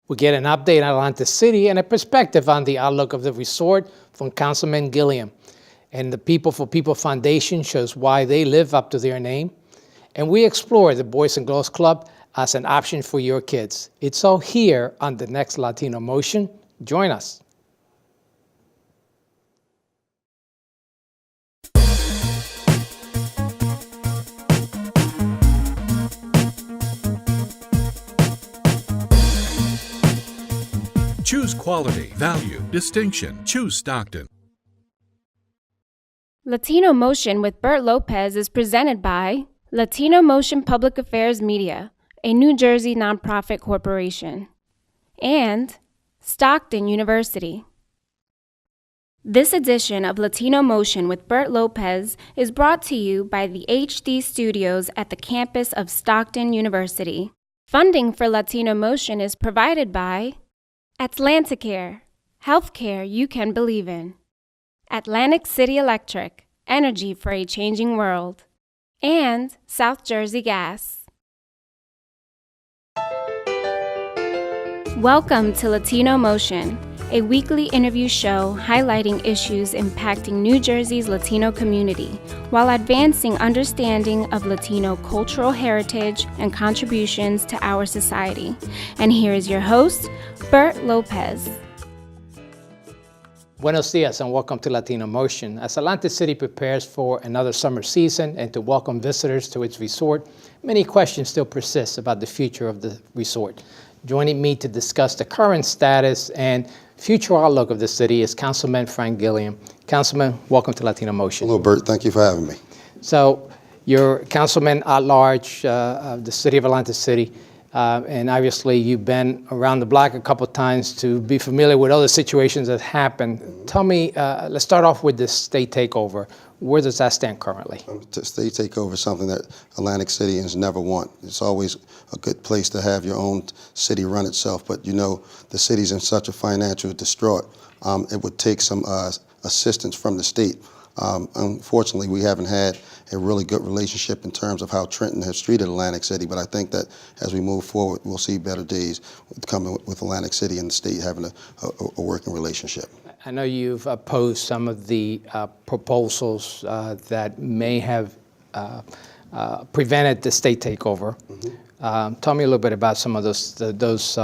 We get an update on Atlantic City and a perspective on the outlook of the resort from Councilman Gilliam. And the People for People Foundation shows why they live up to their name. And we explore the Boys and Girls Club as an option for your kids. It's all here on the next Latino Motion. Join us. Choose quality, value, distinction. Choose Stockton. Latino Motion with Bert Lopez is presented by Latino Motion Public Affairs Media, a New Jersey nonprofit corporation, and Stockton University. This edition of Latino Motion with Bert Lopez is brought to you by the HD Studios at the campus of Stockton University. Funding for Latino Motion is provided by Atlanticare, healthcare you can believe in. Atlantic City Electric, energy for a changing world. And South Jersey Gas. Welcome to Latino Motion, a weekly interview show highlighting issues impacting New Jersey's Latino community while advancing understanding of Latino cultural heritage and contributions to our society. And here is your host, Bert Lopez. Buenos dias and welcome to Latino Motion. As Atlantic City prepares for another summer season and to welcome visitors to its resort, many questions still persist about the future of the resort. Joining me to discuss the current status and future outlook of the city is Councilman Frank Gilliam. Councilman, welcome to Latino Motion. Hello, Bert. Thank you for having me. So, you're Councilman at large of the city of Atlantic City. And obviously, you've been around the block a couple times to be familiar with other situations that happened. Tell me, let's start off with the state takeover. Where does that stand currently? The state takeover is something that Atlantic Cityans never want. It's always a good place to have your own city run itself, but you know, the city's in such a financial distraught. It would take some assistance from the state. Unfortunately, we haven't had a really good relationship in terms of how Trenton has treated Atlantic City, but I think that as we move forward, we'll see better days coming with Atlantic City and the state having a working relationship. I know you've opposed some of the proposals that may have prevented the state takeover. Mm-hmm. Tell me a little bit about some of those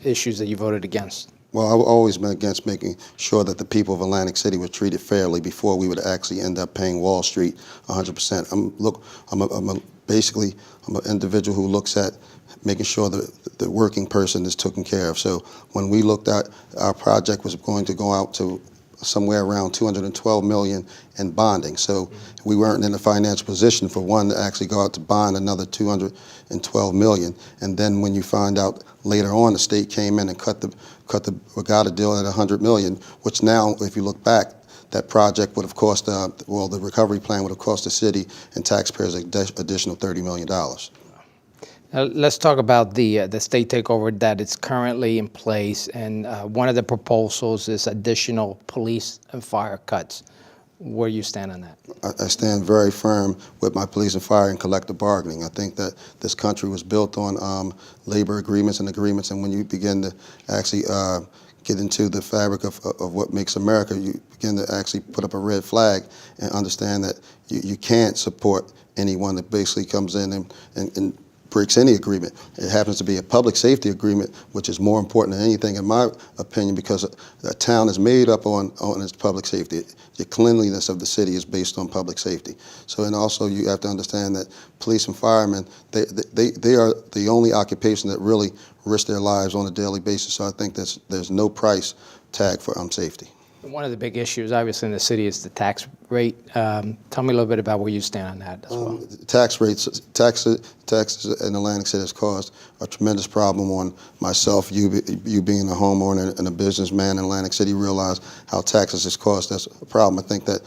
issues that you voted against. Well, I've always been against making sure that the people of Atlantic City were treated fairly before we would actually end up paying Wall Street 100%. I'm an individual who looks at making sure that the working person is taken care of. So when we looked at our project was going to go out to somewhere around $212 million in bonding. So we weren't in a financial position for one to actually go out to bond another $212 million. And then when you find out later on, the state came in and got a deal at $100 million, which now, if you look back, that project would have cost, the recovery plan would have cost the city and taxpayers an additional $30 million. Let's talk about the state takeover that is currently in place, and one of the proposals is additional police and fire cuts. Where do you stand on that? I stand very firm with my police and fire and collective bargaining. I think that this country was built on labor agreements, and when you begin to actually get into the fabric of what makes America, you begin to actually put up a red flag and understand that you can't support anyone that basically comes in and breaks any agreement. It happens to be a public safety agreement, which is more important than anything, in my opinion, because a town is made up on its public safety. The cleanliness of the city is based on public safety. So, and also you have to understand that police and firemen, they are the only occupation that really risk their lives on a daily basis. So I think there's no price tag for safety. One of the big issues, obviously, in the city is the tax rate. Tell me a little bit about where you stand on that as well. Taxes in Atlantic City has caused a tremendous problem on myself. You being a homeowner and a businessman in Atlantic City realize how taxes has caused us a problem. I think that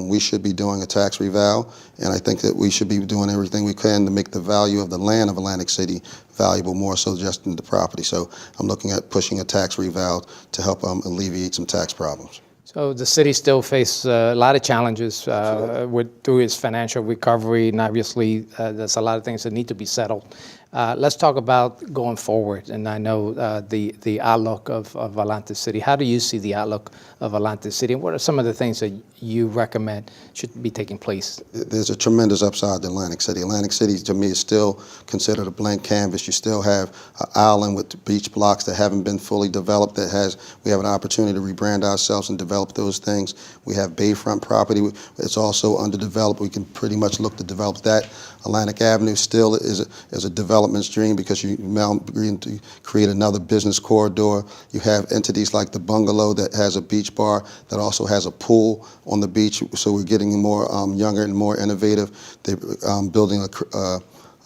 we should be doing a tax reval, and I think that we should be doing everything we can to make the value of the land of Atlantic City valuable more so just in the property. So I'm looking at pushing a tax reval to help alleviate some tax problems. So the city still faces a lot of challenges through its financial recovery, and obviously there's a lot of things that need to be settled. Let's talk about going forward, and I know the outlook of Atlantic City. How do you see the outlook of Atlantic City, and what are some of the things that you recommend should be taking place? There's a tremendous upside to Atlantic City. Atlantic City, to me, is still considered a blank canvas. You still have an island with beach blocks that haven't been fully developed. We have an opportunity to rebrand ourselves and develop those things. We have bayfront property. It's also underdeveloped. We can pretty much look to develop that. Atlantic Avenue still is a development stream because you now agree to create another business corridor. You have entities like the Bungalow that has a beach bar that also has a pool on the beach. So we're getting more younger and more innovative. They're building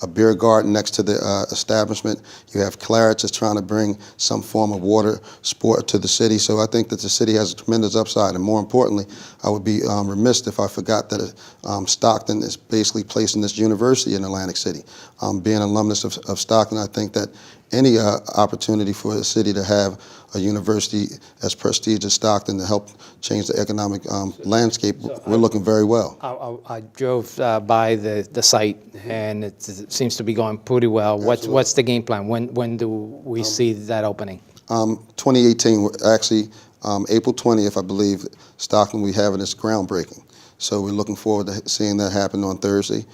a beer garden next to the establishment. You have Claret that's trying to bring some form of water sport to the city. So I think that the city has a tremendous upside. And more importantly, I would be remiss if I forgot that Stockton is basically placing this university in Atlantic City. Being an alumnus of Stockton, I think that any opportunity for the city to have a university as prestigious as Stockton to help change the economic landscape, we're looking very well. I drove by the site, and it seems to be going pretty well. What's the game plan? When do we see that opening? 2018, actually April 20th, I believe, Stockton will be having its groundbreaking. So we're looking forward to seeing that happen on Thursday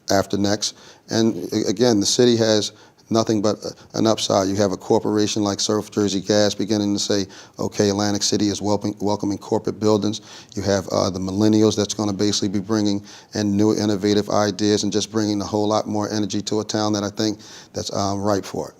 after next. And again, the city has nothing but an upside. You have a corporation like South Jersey Gas beginning to say, okay, Atlantic City is welcoming corporate buildings. You have the millennials that's going to basically be bringing in new innovative ideas and just bringing a whole lot more energy to a town that I think that's ripe for it.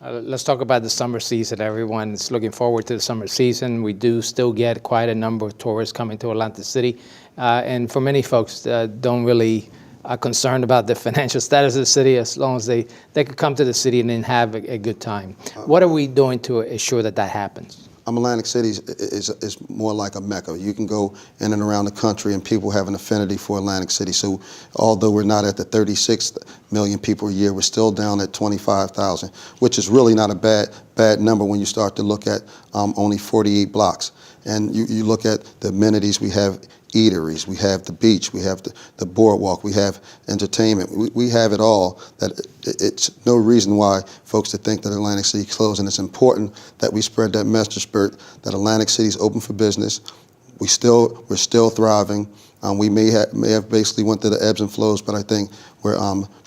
Let's talk about the summer season. Everyone is looking forward to the summer season. We do still get quite a number of tourists coming to Atlantic City. And for many folks, don't really are concerned about the financial status of the city as long as they could come to the city and then have a good time. What are we doing to ensure that that happens? Atlantic City is more like a mecca. You can go in and around the country and people have an affinity for Atlantic City. So although we're not at the 36 million people a year, we're still down at 25,000, which is really not a bad number when you start to look at only 48 blocks. And you look at the amenities. We have eateries, we have the beach, we have the boardwalk, we have entertainment. We have it all. That it's no reason why folks to think that Atlantic City is closed, and it's important that we spread that message, Bert, that Atlantic City is open for business. We're still thriving. We may have basically went through the ebbs and flows, but I think we're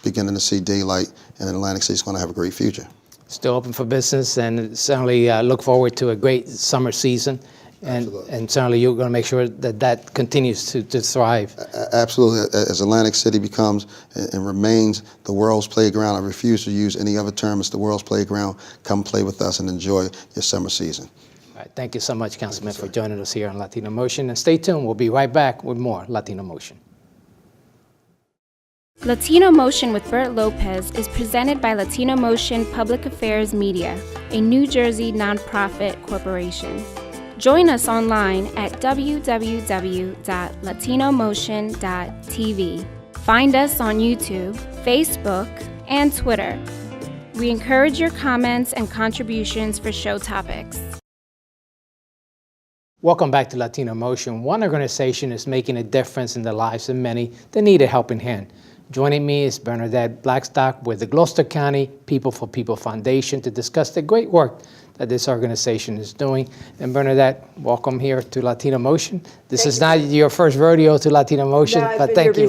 beginning to see daylight, and Atlantic City is going to have a great future. Still open for business, and certainly look forward to a great summer season. And certainly you're going to make sure that continues to thrive. Absolutely. As Atlantic City becomes and remains the world's playground, I refuse to use any other term. It's the world's playground. Come play with us and enjoy your summer season. All right. Thank you so much, Councilman, for joining us here on Latino Motion. And stay tuned. We'll be right back with more Latino Motion. Latino Motion with Bert Lopez is presented by Latino Motion Public Affairs Media, a New Jersey nonprofit corporation. Join us online at www.latinomotion.tv. Find us on YouTube, Facebook, and Twitter. We encourage your comments and contributions for show topics. Welcome back to Latino Motion. One organization is making a difference in the lives of many that need a helping hand. Joining me is Bernadette Blackstock with the Gloucester County People for People Foundation to discuss the great work that this organization is doing. And Bernadette, welcome here to Latino Motion. This is not your first rodeo to Latino Motion, but thank you.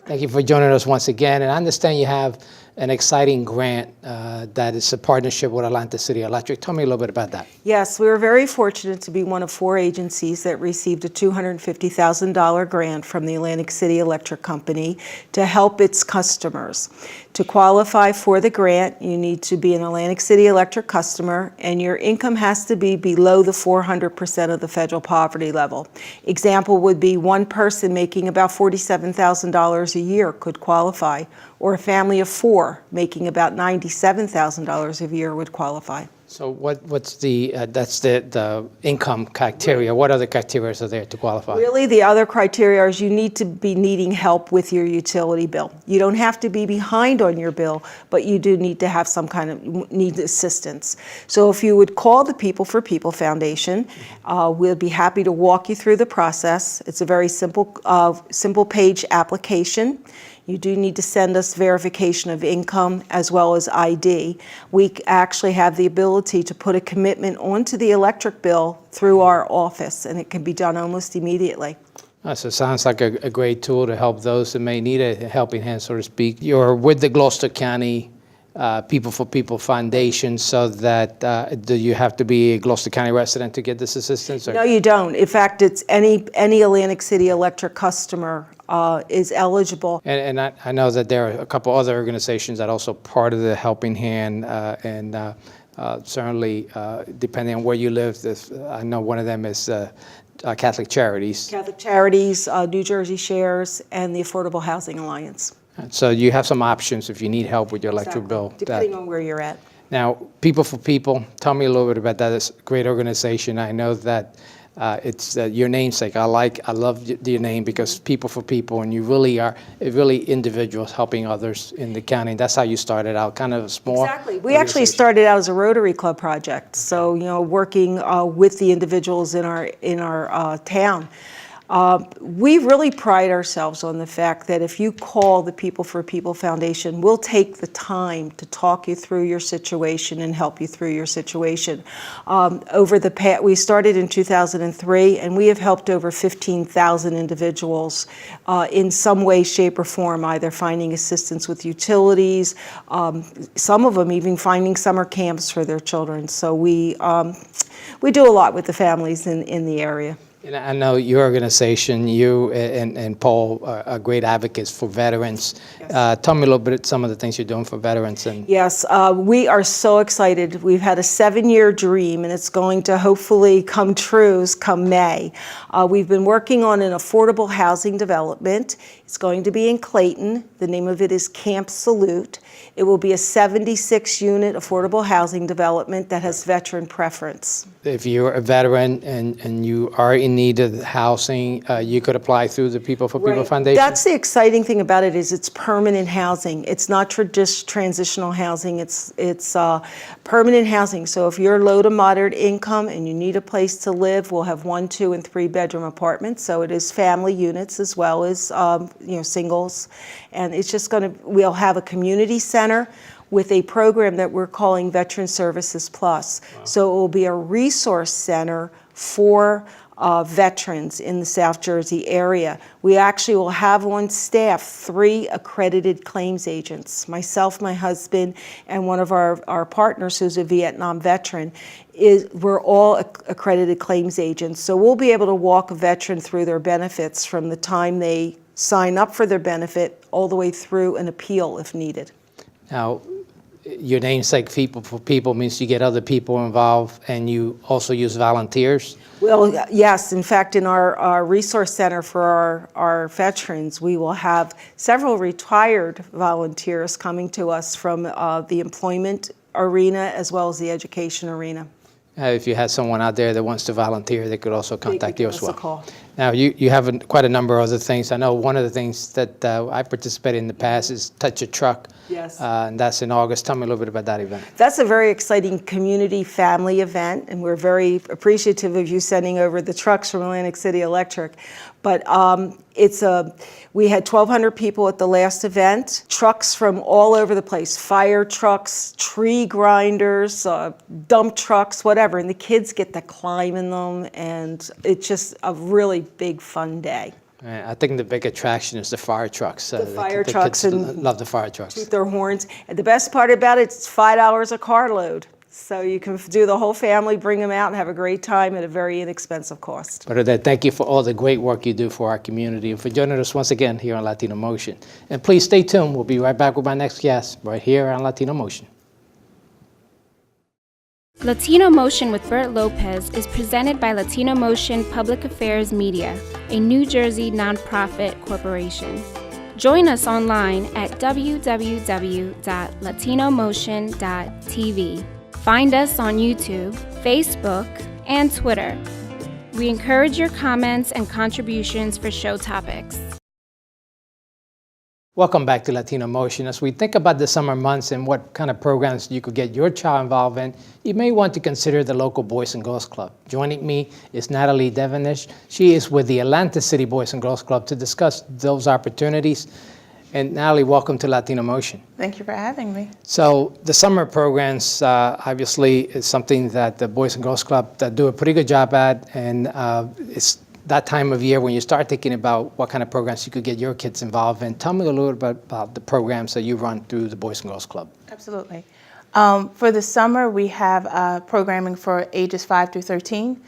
Thank you for joining us once again. And I understand you have an exciting grant that is a partnership with Atlantic City Electric. Tell me a little bit about that. Yes, we were very fortunate to be one of 4 agencies that received a $250,000 grant from the Atlantic City Electric Company to help its customers. To qualify for the grant, you need to be an Atlantic City Electric customer, and your income has to be below the 400% of the federal poverty level. Example would be one person making about $47,000 a year could qualify, or a family of 4 making about $97,000 a year would qualify. So what's that's the income criteria? What other criteria are there to qualify? Really, the other criteria is you need to be needing help with your utility bill. You don't have to be behind on your bill, but you do need to have some kind of need assistance. So if you would call the People for People Foundation, we'll be happy to walk you through the process. It's a very simple page application. You do need to send us verification of income as well as ID. We actually have the ability to put a commitment onto the electric bill through our office, and it can be done almost immediately. So it sounds like a great tool to help those that may need a helping hand, so to speak. You're with the Gloucester County People for People Foundation, so that do you have to be a Gloucester County resident to get this assistance? Or? No, you don't. In fact, it's any Atlantic City Electric customer is eligible. And I know that there are a couple other organizations that are also part of the helping hand, and certainly depending on where you live, I know one of them is Catholic Charities. Catholic Charities, New Jersey Shares, and the Affordable Housing Alliance. So you have some options if you need help with your electric bill. Depending on where you're at. Now, People for People, tell me a little bit about that. It's a great organization. I know that it's your namesake. I love your name, because People for People, and you really are individuals helping others in the county. That's how you started out, kind of small. Exactly. We actually started out as a Rotary Club project, so working with the individuals in our town. We really pride ourselves on the fact that if you call the People for People Foundation, we'll take the time to talk you through your situation and help you through your situation. We started in 2003, and we have helped over 15,000 individuals in some way, shape, or form, either finding assistance with utilities, some of them even finding summer camps for their children. So we do a lot with the families in the area. And I know your organization, you and Paul, are great advocates for veterans. Yes. Tell me a little bit some of the things you're doing for veterans. Yes, we are so excited. We've had a 7-year dream, and it's going to hopefully come true come May. We've been working on an affordable housing development. It's going to be in Clayton. The name of it is Camp Salute. It will be a 76-unit affordable housing development that has veteran preference. If you're a veteran and you are in need of housing, you could apply through the People for People Foundation? That's the exciting thing about it, is it's permanent housing. It's not transitional housing. It's permanent housing. So if you're low to moderate income and you need a place to live, we'll have 1, 2, and 3 bedroom apartments. So it is family units as well as singles. And it's just we'll have a community center with a program that we're calling Veteran Services Plus. Wow. So it will be a resource center for veterans in the South Jersey area. We actually will have on staff 3 accredited claims agents. Myself, my husband, and one of our partners who's a Vietnam veteran. We're all accredited claims agents. So we'll be able to walk a veteran through their benefits from the time they sign up for their benefit all the way through an appeal if needed. Now, your namesake People for People means you get other people involved, and you also use volunteers? Well, yes. In fact, in our resource center for our veterans, we will have several retired volunteers coming to us from the employment arena as well as the education arena. If you had someone out there that wants to volunteer, they could also contact you as well. Give us a call. Now, you have quite a number of other things. I know one of the things that I participated in the past is Touch a Truck. Yes. And that's in August. Tell me a little bit about that event. That's a very exciting community family event, and we're very appreciative of you sending over the trucks from Atlantic City Electric. But we had 1,200 people at the last event, trucks from all over the place, fire trucks, tree grinders, dump trucks, whatever, and the kids get to climb in them, and it's just a really big fun day. I think the big attraction is the fire trucks. The fire trucks, and love the fire trucks. Toot their horns. And the best part about it, it's $5 a carload. So you can do the whole family, bring them out, and have a great time at a very inexpensive cost. Bernadette, thank you for all the great work you do for our community and for joining us once again here on Latino Motion. And please stay tuned. We'll be right back with my next guest right here on Latino Motion. Latino Motion with Bert Lopez is presented by Latino Motion Public Affairs Media, a New Jersey nonprofit corporation. Join us online at www.latinomotion.tv. Find us on YouTube, Facebook, and Twitter. We encourage your comments and contributions for show topics. Welcome back to Latino Motion. As we think about the summer months and what kind of programs you could get your child involved in, you may want to consider the local Boys and Girls Club. Joining me is Natalie Devonish. She is with the Atlantic City Boys and Girls Club to discuss those opportunities. And Natalie, welcome to Latino Motion. Thank you for having me. So the summer programs obviously is something that the Boys and Girls Club do a pretty good job at, and it's that time of year when you start thinking about what kind of programs you could get your kids involved in. Tell me a little bit about the programs that you run through the Boys and Girls Club. Absolutely. For the summer, we have programming for ages 5 through 13.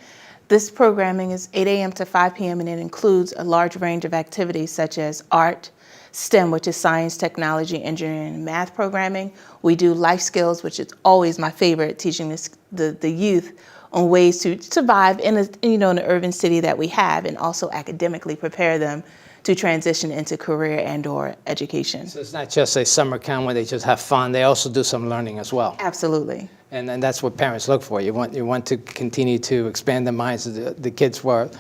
This programming is 8 a.m. to 5 p.m. and it includes a large range of activities such as art, STEM, which is science, technology, engineering, and math programming. We do life skills, which is always my favorite, teaching the youth on ways to survive in an urban city that we have, and also academically prepare them to transition into career and/or education. So it's not just a summer camp where they just have fun. They also do some learning as well. Absolutely. And that's what parents look for. You want to continue to expand the minds of the kids where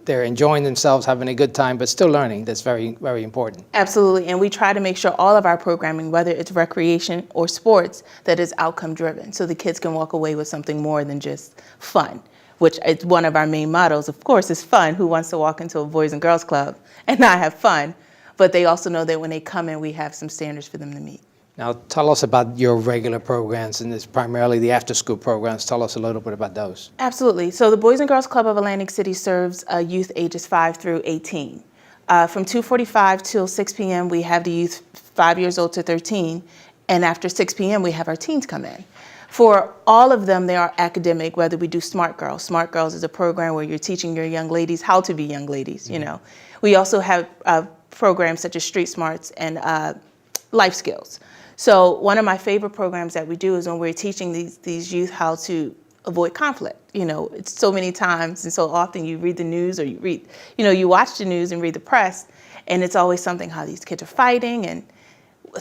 they're enjoying themselves, having a good time, but still learning. That's very, very important. Absolutely, and we try to make sure all of our programming, whether it's recreation or sports, that is outcome driven, so the kids can walk away with something more than just fun, which is one of our main mottos, of course, is fun. Who wants to walk into a Boys and Girls Club and not have fun? But they also know that when they come in, we have some standards for them to meet. Now, tell us about your regular programs, and it's primarily the after-school programs. Tell us a little bit about those. Absolutely. So the Boys and Girls Club of Atlantic City serves youth ages 5 through 18. From 2:45 till 6 p.m., we have the youth 5 years old to 13, and after 6 p.m., we have our teens come in. For all of them, they are academic, whether we do Smart Girls. Smart Girls is a program where you're teaching your young ladies how to be young ladies, you know. We also have programs such as Street Smarts and life skills. So one of my favorite programs that we do is when we're teaching these youth how to avoid conflict. You know, it's so many times and so often you read the news or you watch the news and read the press, and it's always something how these kids are fighting and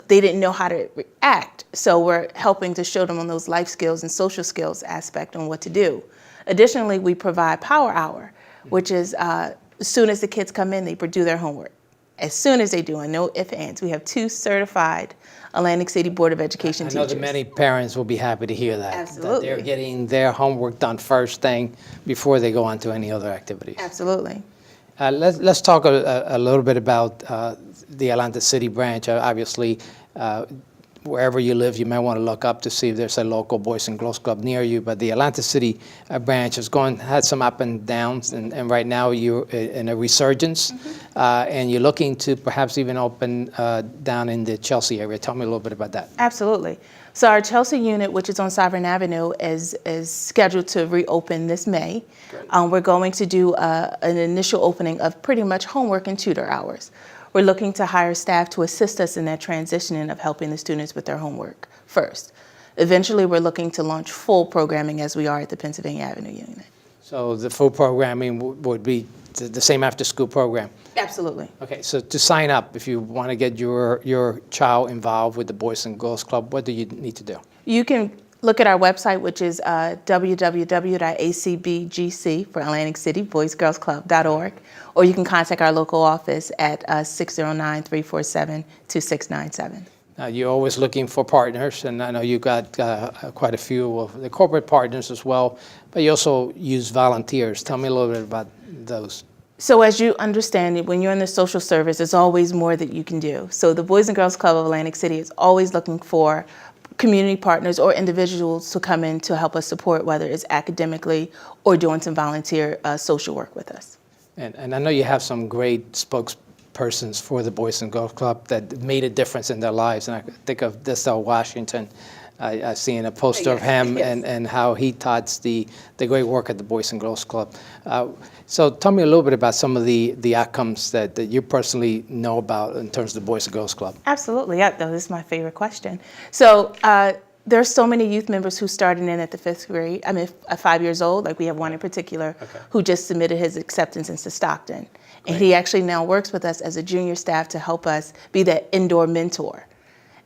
they didn't know how to react. So we're helping to show them on those life skills and social skills aspect on what to do. Additionally, we provide Power Hour, which is as soon as the kids come in, they do their homework. As soon as they do, and no ifs, ands. We have 2 certified Atlantic City Board of Education teachers. I know that many parents will be happy to hear that. Absolutely. That they're getting their homework done first thing before they go on to any other activities. Absolutely. Let's talk a little bit about the Atlantic City branch. Obviously, wherever you live, you may want to look up to see if there's a local Boys and Girls Club near you. But the Atlantic City branch has had some up and downs, and right now you're in a resurgence, and you're looking to perhaps even open down in the Chelsea area. Tell me a little bit about that. Absolutely. So our Chelsea unit, which is on Sovereign Avenue, is scheduled to reopen this May. We're going to do an initial opening of pretty much homework and tutor hours. We're looking to hire staff to assist us in that transitioning of helping the students with their homework first. Eventually, we're looking to launch full programming as we are at the Pennsylvania Avenue unit. So the full programming would be the same after-school program? Absolutely. Okay, so to sign up, if you want to get your child involved with the Boys and Girls Club, what do you need to do? You can look at our website, which is www.acbgc for Atlantic City, boysgirlsclub.org, or you can contact our local office at 609-347-2697. Now, you're always looking for partners, and I know you've got quite a few of the corporate partners as well, but you also use volunteers. Tell me a little bit about those. So as you understand, when you're in the social service, there's always more that you can do. So the Boys and Girls Club of Atlantic City is always looking for community partners or individuals to come in to help us support, whether it's academically or doing some volunteer social work with us. And I know you have some great spokespersons for the Boys and Girls Club that made a difference in their lives. And I think of Denzel Washington. I've seen a poster of him and how he taught the great work at the Boys and Girls Club. So tell me a little bit about some of the outcomes that you personally know about in terms of the Boys and Girls Club. Absolutely. Yeah, this is my favorite question. So there's so many youth members who started in at the 5th grade. I mean, 5 years old. Like we have one in particular who just submitted his acceptance into Stockton. And he actually now works with us as a junior staff to help us be that indoor mentor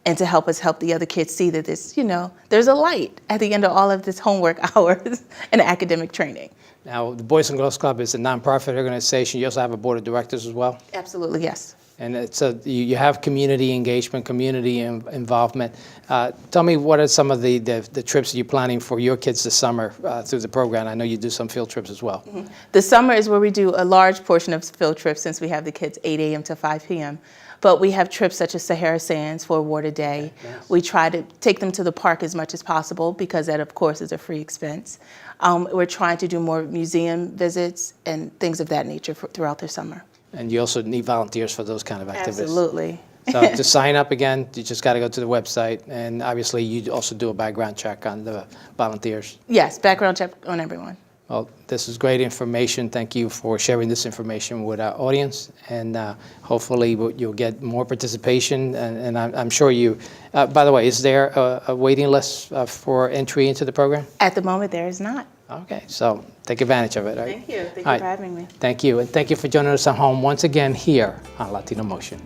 and to help us help the other kids see that there's a light at the end of all of this homework hours and academic training. Now, the Boys and Girls Club is a nonprofit organization. You also have a board of directors as well? Absolutely, yes. And you have community engagement, community involvement. Tell me, what are some of the trips you're planning for your kids this summer through the program? I know you do some field trips as well. The summer is where we do a large portion of field trips since we have the kids 8 a.m. to 5 p.m. But we have trips such as Sahara Sands for Water Day. Yes. We try to take them to the park as much as possible because that, of course, is a free expense. We're trying to do more museum visits and things of that nature throughout the summer. And you also need volunteers for those kind of activities. Absolutely. So to sign up again, you just got to go to the website, and obviously you also do a background check on the volunteers. Yes, background check on everyone. Well, this is great information. Thank you for sharing this information with our audience, and hopefully you'll get more participation. And I'm sure you. By the way, is there a waiting list for entry into the program? At the moment, there is not. Okay, so take advantage of it. Right? Thank you. Thank All you for right. having me. Thank you, and thank you for joining us at home once again here on Latino Motion.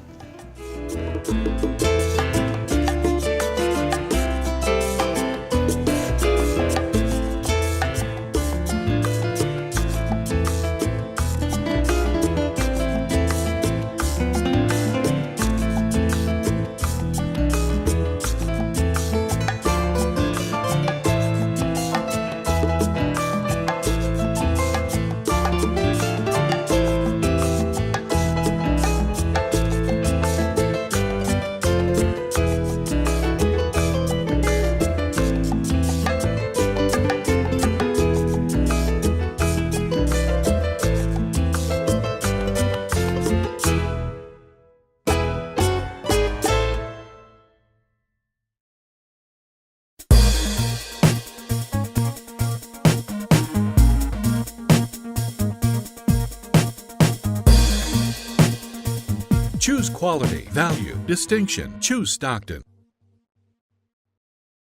Choose quality, value, distinction. Choose Stockton.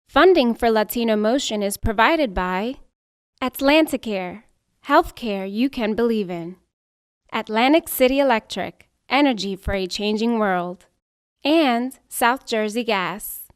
Funding for Latino Motion is provided by Atlanticare, healthcare you can believe in. Atlantic City Electric, energy for a changing world. And South Jersey Gas.